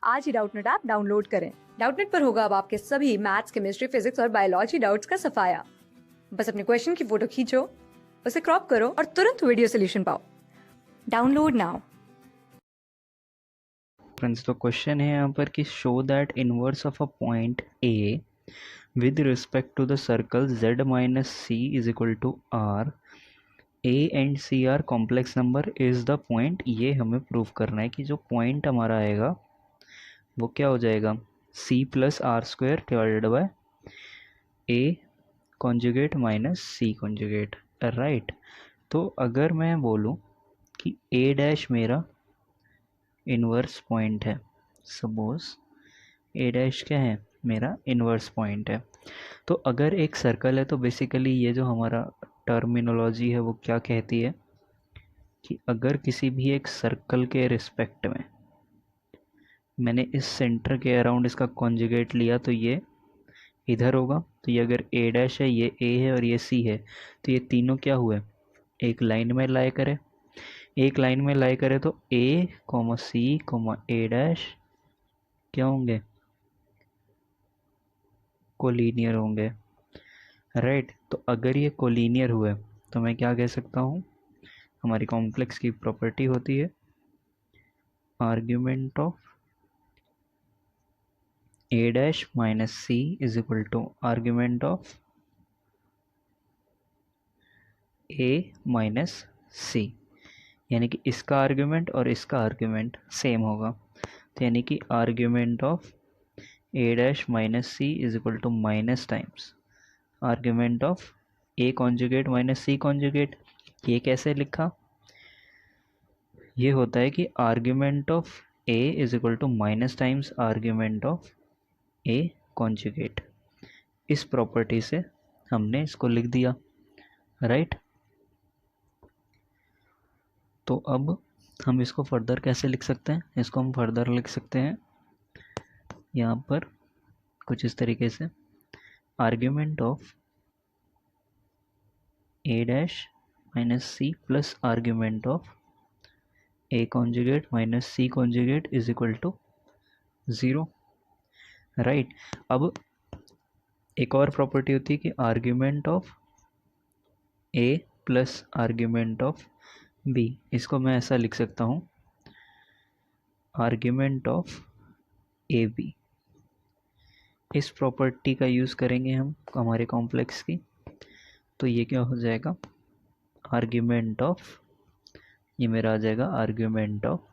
आज ही Doubtnut app download करें। Doubtnut पर होगा अब आपके सभी मैथ्स, केमिस्ट्री, फिजिक्स और बायोलॉजी डाउट्स का सफाया। बस अपने क्वेश्चन की फोटो खींचो, उसे क्रॉप करो और तुरंत वीडियो सोल्यूशन पाओ। Download now. फ्रेंड्स, तो क्वेश्चन है यहाँ पर कि show that inverse of a point A with respect to the circle z minus C is equal to R, A and C are complex number is the point. ये हमें prove करना है कि जो पॉइंट हमारा आएगा वो क्या हो जाएगा, c plus R square divided by A conjugate minus C conjugate, right. तो अगर मैं बोलूँ कि ए डैश मेरा इनवर्स पॉइंट है, सपोज ए डैश क्या है, मेरा इनवर्स पॉइंट है। तो अगर एक सर्कल है तो बेसिकली ये जो हमारा टर्मिनोलॉजी है वो क्या कहती है कि अगर किसी भी एक सर्कल के रिस्पेक्ट में मैंने इस सेंटर के अराउंड इसका कॉन्जुगेट लिया तो ये इधर होगा। तो ये अगर ए डैश है, ये ए है और ये सी है, तो ये तीनों क्या हुए, एक लाइन में लाए करे। एक लाइन में लाए करे तो ए कॉमा सी कॉमा ए डैश क्या होंगे, कोलिनियर होंगे, राइट। तो अगर ये कोलिनियर हुए तो मैं क्या कह सकता हूँ, हमारी कॉम्प्लेक्स की प्रॉपर्टी होती है argument of A dash minus C is equal to argument of A minus C, यानी कि इसका आर्ग्यूमेंट और इसका आर्ग्यूमेंट सेम होगा। तो यानी कि argument of A dash minus C is equal to minus times argument of A conjugate minus C conjugate. ये कैसे लिखा, ये होता है कि argument of A is equal to minus times argument of A conjugate. इस प्रॉपर्टी से हमने इसको लिख दिया, राइट। तो अब हम इसको फर्दर कैसे लिख सकते हैं, इसको हम फर्दर लिख सकते हैं यहाँ पर कुछ इस तरीके से, argument of A dash minus C plus argument of A conjugate minus C conjugate is equal to 0, right. अब एक और प्रॉपर्टी होती है कि argument of A plus argument of B, इसको मैं ऐसा लिख सकता हूँ आर्ग्यूमेंट ऑफ ए बी। इस प्रॉपर्टी का यूज़ करेंगे हम हमारे कॉम्प्लेक्स की, तो ये क्या हो जाएगा, आर्ग्यूमेंट ऑफ, ये मेरा आ जाएगा argument of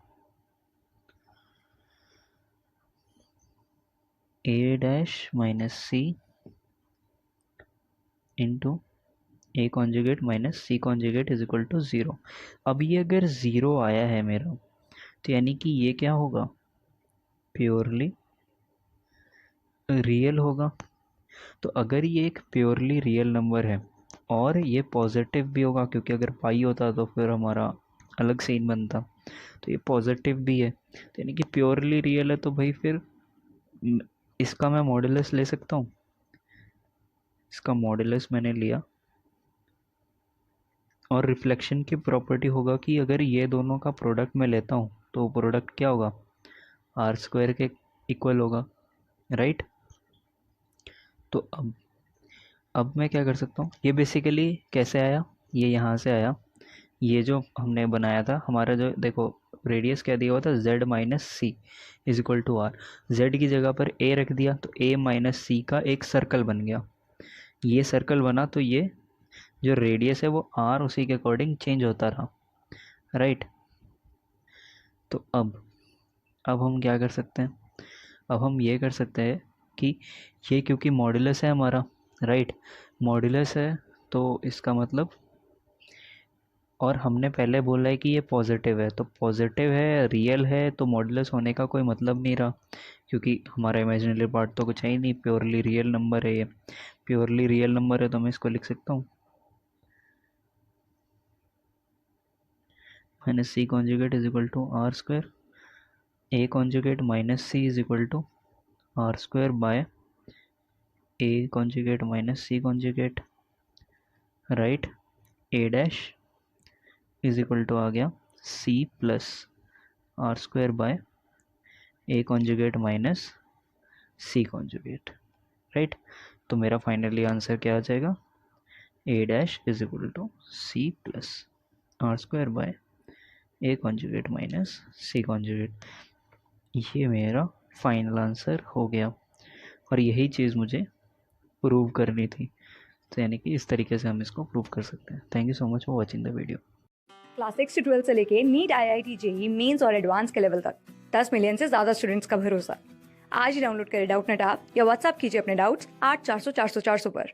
A dash minus C into A conjugate minus C conjugate is equal to 0। अब ये अगर 0 आया है मेरा, तो यानी कि ये क्या होगा, प्योरली रियल होगा। तो अगर ये एक प्योरली रियल नंबर है और ये पॉजिटिव भी होगा, क्योंकि अगर पाई होता तो फिर हमारा अलग सीन बनता, तो ये पॉजिटिव भी है, तो यानी कि प्योरली रियल है। तो भाई फिर इसका मैं मॉडुलस ले सकता हूँ, इसका मॉडुलस मैंने लिया और रिफ्लेक्शन की प्रॉपर्टी होगा कि अगर ये दोनों का प्रोडक्ट मैं लेता हूँ तो प्रोडक्ट क्या होगा, आर स्क्वायर के इक्वल होगा, राइट। तो अब मैं क्या कर सकता हूँ, ये बेसिकली कैसे आया, ये यहाँ से आया। ये जो हमने बनाया था हमारा, जो देखो रेडियस क्या दिया हुआ था, z minus C is equal to R, Z की जगह पर a रख दिया तो a माइनस सी का एक सर्कल बन गया। ये सर्कल बना तो ये जो रेडियस है वो r उसी के अकॉर्डिंग चेंज होता रहा, राइट। तो अब हम क्या कर सकते हैं, अब हम ये कर सकते हैं कि ये क्योंकि मॉडुलस है हमारा, राइट, मॉडुलस है तो इसका मतलब, और हमने पहले बोला है कि ये पॉजिटिव है, तो पॉजिटिव है रियल है तो मॉडुलस होने का कोई मतलब नहीं रहा, क्योंकि हमारा इमेजिनरी पार्ट तो कुछ है ही नहीं, प्योरली रियल नंबर है ये। प्योरली रियल नंबर है तो मैं इसको लिख सकता हूँ minus C conjugate is equal to R square, A conjugate minus C is equal to R square by A conjugate minus C conjugate, right. A dash is equal to आ गया C plus R square by A conjugate minus C conjugate, right. तो मेरा finally answer क्या आ जाएगा, A dash is equal to C plus R square by A conjugate minus C conjugate. ये मेरा final answer हो गया और यही चीज़ मुझे प्रूव करनी थी। तो यानी कि इस तरीके से हम इसको प्रूव कर सकते हैं। Thank you so much for watching the video. Class 6 से 12 से लेके नीट, IIT, JEE मेंस और एडवांस के लेवल तक 10 मिलियन से ज्यादा स्टूडेंट्स का भरोसा। आज ही डाउनलोड करें डाउटनेट ऐप या व्हाट्सएप कीजिए अपने डाउट्स 8400 400 400 पर।